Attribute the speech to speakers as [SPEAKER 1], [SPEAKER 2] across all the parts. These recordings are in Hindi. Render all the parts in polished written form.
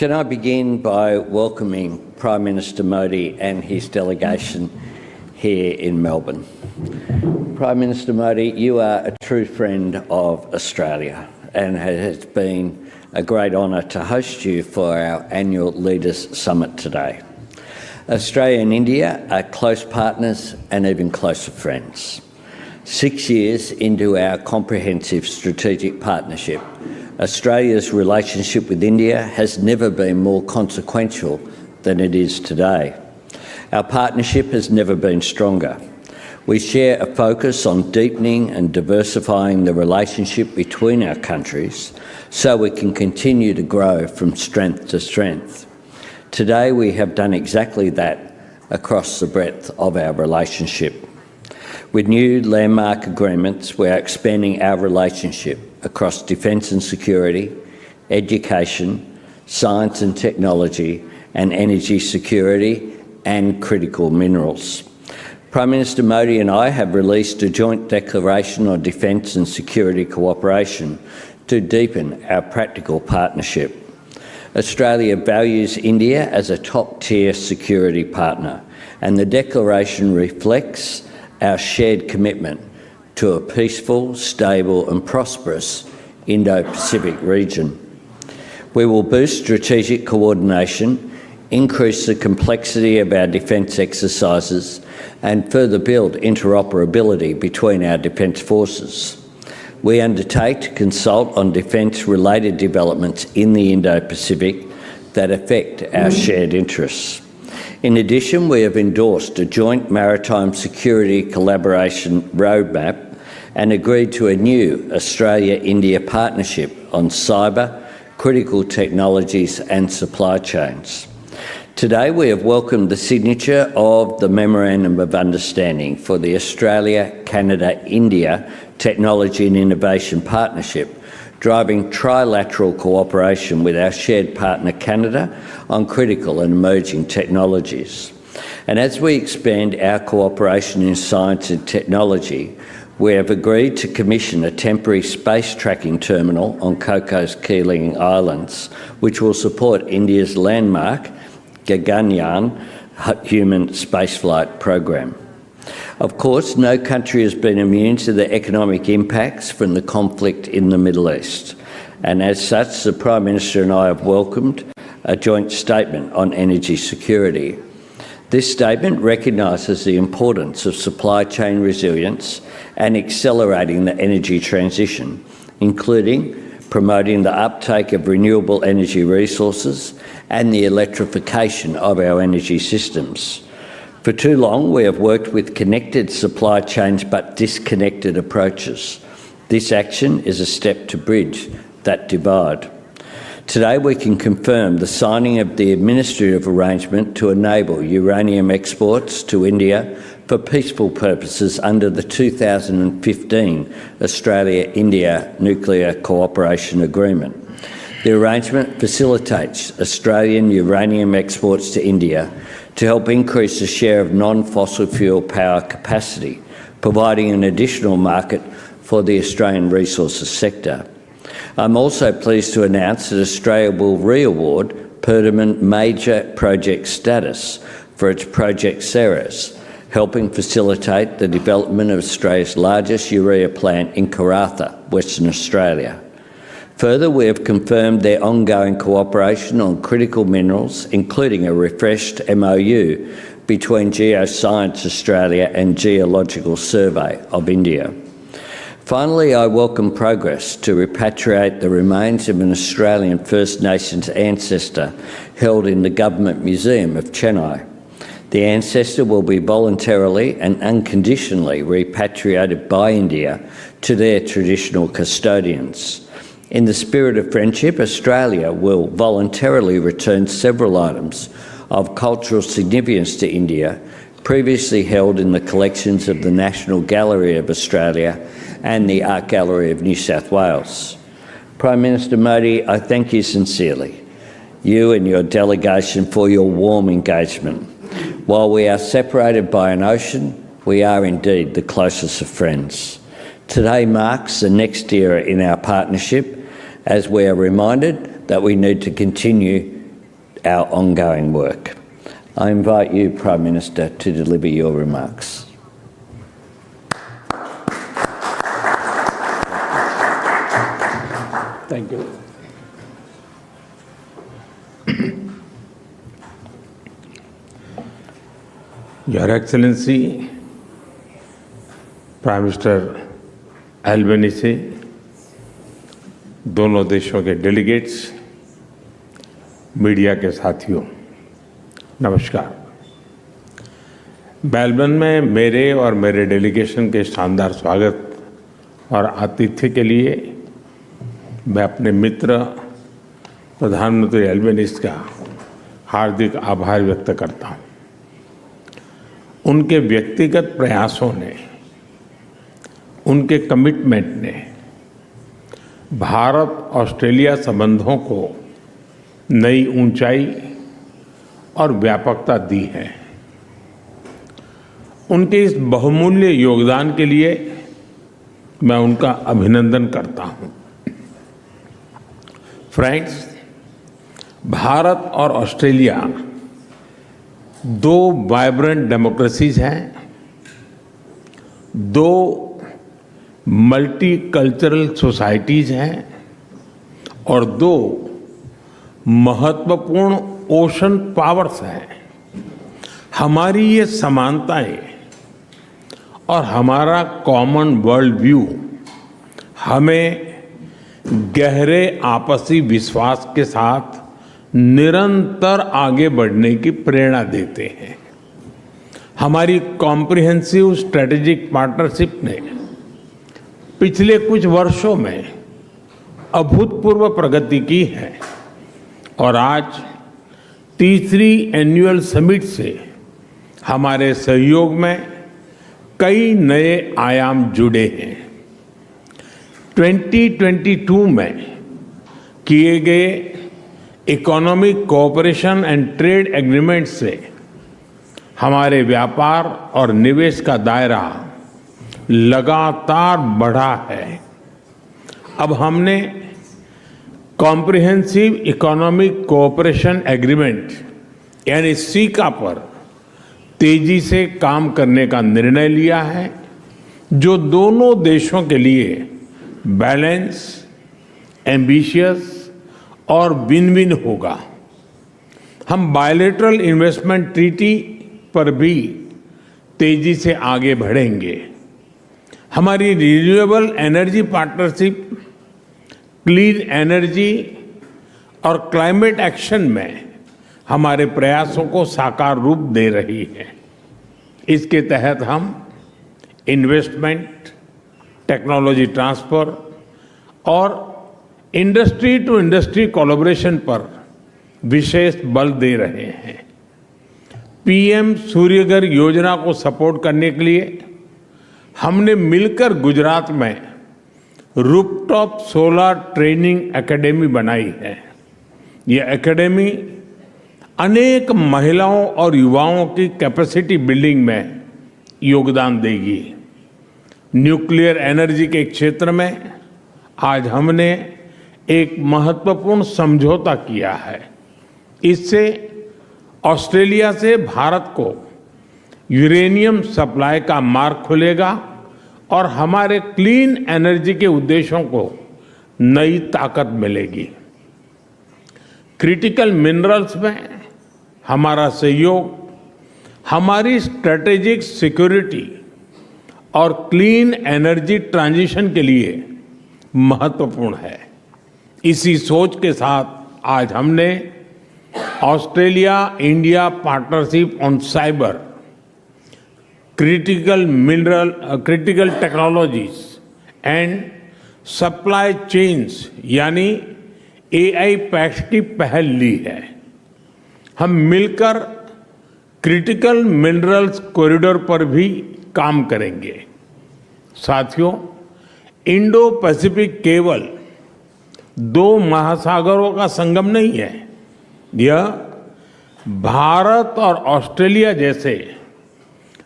[SPEAKER 1] Can I begin by welcoming Prime Minister Modi and his delegation here in Melbourne. Prime Minister Modi, you are a true friend of Australia, and it has been a great honour to host you for our annual Leaders Summit today. Australia and India are close partners and even closer friends. 6 years into our comprehensive strategic partnership, Australia's relationship with India has never been more consequential than it is today. Our partnership has never been stronger. We share a focus on deepening and diversifying the relationship between our countries so we can continue to grow from strength to strength. Today we have done exactly that across the breadth of our relationship. With new landmark agreements, we are expanding our relationship across defence and security, education, science and technology, and energy security and critical minerals. Prime Minister Modi and I have released a joint declaration on defence and security cooperation to deepen our practical partnership. Australia values India as a top-tier security partner, and the declaration reflects our shared commitment to a peaceful, stable and prosperous Indo-Pacific region. We will boost strategic coordination, increase the complexity of our defence exercises and further build interoperability between our defence forces. We undertake to consult on defence-related developments in the Indo-Pacific that affect our shared interests. In addition, we have endorsed a joint maritime security collaboration roadmap and agreed to a new Australia-India partnership on cyber, critical technologies and supply chains. Today we have welcomed the signature of the Memorandum of Understanding for the Australia-Canada-India Technology and Innovation Partnership, driving trilateral cooperation with our shared partner Canada on critical and emerging technologies. And as we expand our cooperation in science and technology, we have agreed to commission a temporary space tracking terminal on Cocos Keeling Islands, which will support India's landmark Gaganyaan human spaceflight program. Of course, no country has been immune to the economic impacts from the conflict in the Middle East, and as such, the Prime Minister and I have welcomed a joint statement on energy security. This statement recognises the importance of supply chain resilience and accelerating the energy transition, including promoting the uptake of renewable energy resources and the electrification of our energy systems. For too long, we have worked with connected supply chains but disconnected approaches. This action is a step to bridge that divide. Today, we can confirm the signing of the administrative arrangement to enable uranium exports to India for peaceful purposes under the 2015 Australia-India Nuclear Cooperation Agreement. The arrangement facilitates Australian uranium exports to India to help increase the share of non-fossil fuel power capacity, providing an additional market for the Australian resources sector. I'm also pleased to announce that Australia will re-award Perdaman Major Project status for its Project Ceres, helping facilitate the development of Australia's largest urea plant in Karratha, Western Australia. Further, we have confirmed their ongoing cooperation on critical minerals, including a refreshed MOU between Geoscience Australia and Geological Survey of India. Finally, I welcome progress to repatriate the remains of an Australian First Nations ancestor held in the Government Museum of Chennai. The ancestor will be voluntarily and unconditionally repatriated by India to their traditional custodians. In the spirit of friendship, Australia will voluntarily return several items of cultural significance to India previously held in the collections of the National Gallery of Australia and the Art Gallery of New South Wales. Prime Minister Modi, I thank you sincerely, you and your delegation, for your warm engagement. While we are separated by an ocean, we are indeed the closest of friends. Today marks the next era in our partnership, as we are reminded that we need to continue our ongoing work. I invite you, Prime Minister, to deliver your remarks.
[SPEAKER 2] Thank you. Your Excellency, prime minister Albanese, दोनों देशों के डेलीगेट्स, मीडिया के साथियों, नमस्कार। मेलबर्न में मेरे और मेरे डेलीगेशन के शानदार स्वागत और आतिथ्य के लिए मैं अपने मित्र प्रधानमंत्री एल्बनीज़ का हार्दिक आभार व्यक्त करता हूँ। उनके व्यक्तिगत प्रयासों ने, उनके कमिटमेंट ने भारत ऑस्ट्रेलिया संबंधों को नई ऊंचाई और व्यापकता दी है। उनके इस बहुमूल्य योगदान के लिए मैं उनका अभिनंदन करता हूं। फ्रेंड्स, भारत और ऑस्ट्रेलिया दो वाइब्रेंट डेमोक्रेसीज हैं, दो मल्टीकल्चरल सोसाइटीज हैं और दो महत्वपूर्ण ओशन पावर्स हैं। हमारी ये समानताएं और हमारा कॉमन वर्ल्ड व्यू हमें गहरे आपसी विश्वास के साथ निरंतर आगे बढ़ने की प्रेरणा देते हैं। हमारी कॉम्प्रिहेंसिव स्ट्रेटेजिक पार्टनरशिप ने पिछले कुछ वर्षों में अभूतपूर्व प्रगति की है और आज तीसरी एनुअल समिट से हमारे सहयोग में कई नए आयाम जुड़े हैं। 2022 में किए गए economic cooperation and trade agreement से हमारे व्यापार और निवेश का दायरा लगातार बढ़ा है। अब हमने कॉम्प्रिहेंसिव इकोनॉमिक कोऑपरेशन एग्रीमेंट यानी सीका पर तेजी से काम करने का निर्णय लिया है, जो दोनों देशों के लिए बैलेंस, एम्बिशियस और विन विन होगा। हम बायलैटरल इन्वेस्टमेंट ट्रीटी पर भी तेजी से आगे बढ़ेंगे। हमारी renewable energy partnership clean energy और क्लाइमेट एक्शन में हमारे प्रयासों को साकार रूप दे रही है। इसके तहत हम इन्वेस्टमेंट, टेक्नोलॉजी ट्रांसफर और इंडस्ट्री टू इंडस्ट्री कोलैबोरेशन पर विशेष बल दे रहे हैं। पीएम सूर्यघर योजना को सपोर्ट करने के लिए हमने मिलकर गुजरात में रूफटॉप सोलर ट्रेनिंग एकेडमी बनाई है। ये एकेडमी अनेक महिलाओं और युवाओं की कैपेसिटी बिल्डिंग में योगदान देगी। न्यूक्लियर एनर्जी के क्षेत्र में आज हमने एक महत्वपूर्ण समझौता किया है। इससे ऑस्ट्रेलिया से भारत को यूरेनियम सप्लाई का मार्ग खुलेगा और हमारे क्लीन एनर्जी के उद्देश्यों को नई ताकत मिलेगी। क्रिटिकल मिनरल्स में हमारा सहयोग हमारी स्ट्रेटेजिक सिक्योरिटी और क्लीन एनर्जी ट्रांजिशन के लिए महत्वपूर्ण है। इसी सोच के साथ आज हमने Australia India partnership on cyber, critical technologies and supply chains यानी एआई पैक्ट की पहल ली है। हम मिलकर क्रिटिकल मिनरल्स कॉरिडोर पर भी काम करेंगे। साथियों, इंडो पैसिफिक केवल दो महासागरों का संगम नहीं है, यह भारत और ऑस्ट्रेलिया जैसे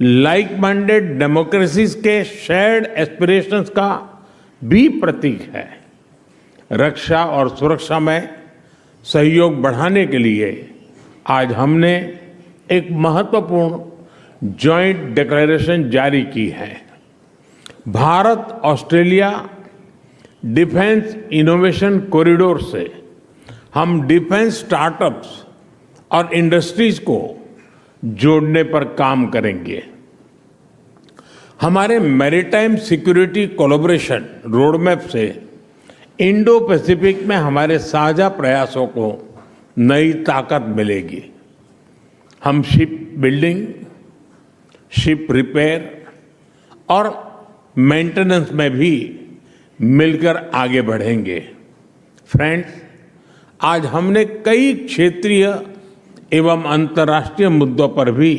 [SPEAKER 2] लाइक माइंडेड डेमोक्रेसीज के शेयर्ड एस्पिरेशंस का भी प्रतीक है। रक्षा और सुरक्षा में सहयोग बढ़ाने के लिए आज हमने एक महत्वपूर्ण जॉइंट डिक्लेरेशन जारी की है। Bharat Australia defence innovation corridor से हम डिफेंस स्टार्टअप्स और इंडस्ट्रीज को जोड़ने पर काम करेंगे। हमारे मैरीटाइम सिक्योरिटी कोलैबोरेशन रोडमैप से इंडो पैसिफिक में हमारे साझा प्रयासों को नई ताकत मिलेगी। हम शिप बिल्डिंग, शिप रिपेयर और मेंटेनेंस में भी मिलकर आगे बढ़ेंगे। फ्रेंड्स, आज हमने कई क्षेत्रीय एवं अंतर्राष्ट्रीय मुद्दों पर भी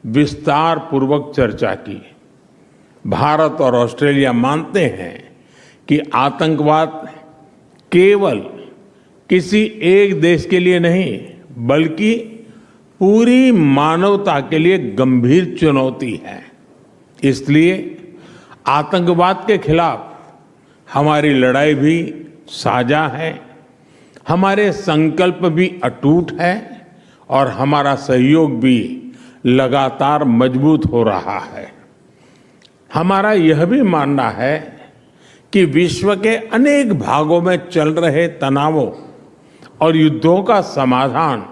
[SPEAKER 2] विस्तार पूर्वक चर्चा की। भारत और ऑस्ट्रेलिया मानते हैं कि आतंकवाद केवल किसी एक देश के लिए नहीं बल्कि पूरी मानवता के लिए गंभीर चुनौती है। इसलिए आतंकवाद के खिलाफ हमारी लड़ाई भी साझा है, हमारे संकल्प भी अटूट है और हमारा सहयोग भी लगातार मजबूत हो रहा है। हमारा यह भी मानना है कि विश्व के अनेक भागों में चल रहे तनावों और युद्धों का समाधान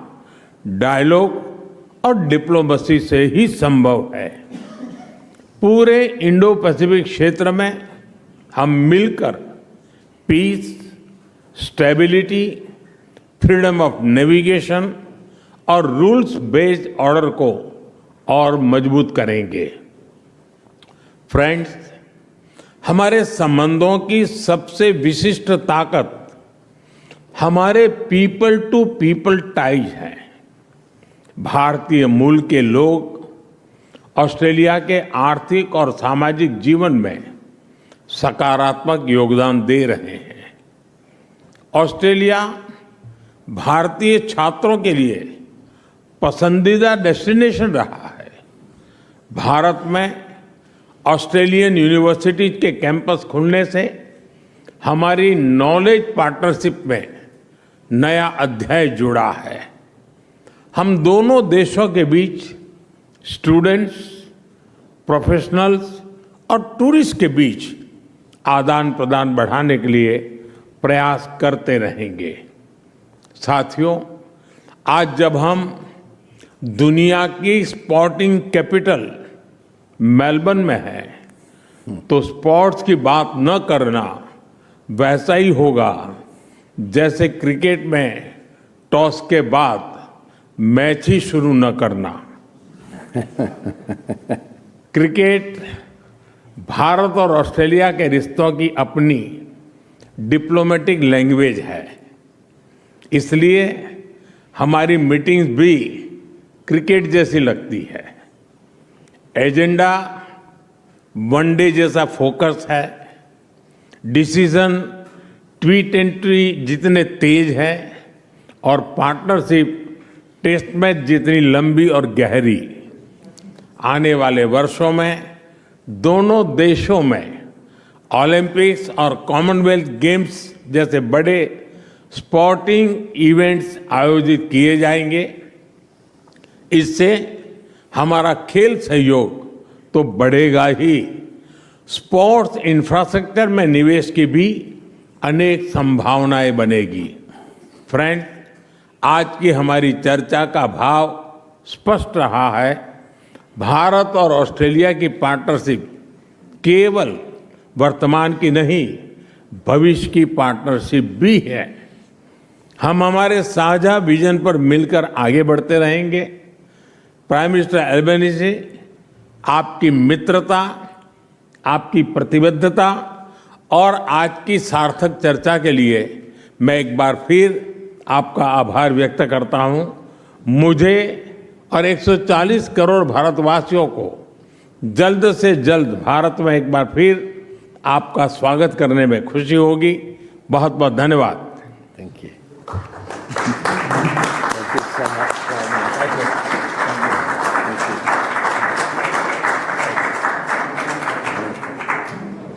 [SPEAKER 2] डायलॉग और डिप्लोमेसी से ही संभव है। पूरे इंडो पैसिफिक क्षेत्र में हम मिलकर peace, stability, freedom of navigation और रूल्स बेस्ड ऑर्डर को और मजबूत करेंगे। फ्रेंड्स, हमारे संबंधों की सबसे विशिष्ट ताकत हमारे पीपल टू पीपल टाइज है। भारतीय मूल के लोग ऑस्ट्रेलिया के आर्थिक और सामाजिक जीवन में सकारात्मक योगदान दे रहे हैं। ऑस्ट्रेलिया भारतीय छात्रों के लिए पसंदीदा डेस्टिनेशन रहा है। भारत में ऑस्ट्रेलियन यूनिवर्सिटीज के कैंपस खुलने से हमारी नॉलेज पार्टनरशिप में नया अध्याय जुड़ा है। हम दोनों देशों के बीच स्टूडेंट्स, प्रोफेशनल्स और टूरिस्ट के बीच आदान प्रदान बढ़ाने के लिए प्रयास करते रहेंगे। साथियों, आज जब हम दुनिया की स्पोर्टिंग कैपिटल मेलबर्न में है तो स्पोर्ट्स की बात न करना वैसा ही होगा जैसे क्रिकेट में टॉस के बाद मैच ही शुरू न करना। क्रिकेट भारत और ऑस्ट्रेलिया के रिश्तों की अपनी डिप्लोमेटिक लैंग्वेज है, इसलिए हमारी मीटिंग्स भी क्रिकेट जैसी लगती है। एजेंडा वनडे जैसा फोकस है, डिसीजन T20 जितने तेज है और पार्टनरशिप टेस्ट मैच जितनी लंबी और गहरी। आने वाले वर्षों में दोनों देशों में ओलंपिक्स और कॉमनवेल्थ गेम्स जैसे बड़े स्पोर्टिंग इवेंट्स आयोजित किए जाएंगे। इससे हमारा खेल सहयोग तो बढ़ेगा ही, स्पोर्ट्स इंफ्रास्ट्रक्चर में निवेश की भी अनेक संभावनाएं बनेगी। फ्रेंड, आज की हमारी चर्चा का भाव स्पष्ट रहा है। भारत और ऑस्ट्रेलिया की पार्टनरशिप केवल वर्तमान की नहीं, भविष्य की पार्टनरशिप भी है। हम हमारे साझा विजन पर मिलकर आगे बढ़ते रहेंगे। प्राइम मिनिस्टर एल्बेनीज़ी, आपकी मित्रता, आपकी प्रतिबद्धता और आज की सार्थक चर्चा के लिए मैं एक बार फिर आपका आभार व्यक्त करता हूं। मुझे और 140 करोड़ भारतवासियों को जल्द से जल्द भारत में एक बार फिर आपका स्वागत करने में खुशी होगी। बहुत बहुत धन्यवाद।
[SPEAKER 1] Thank you.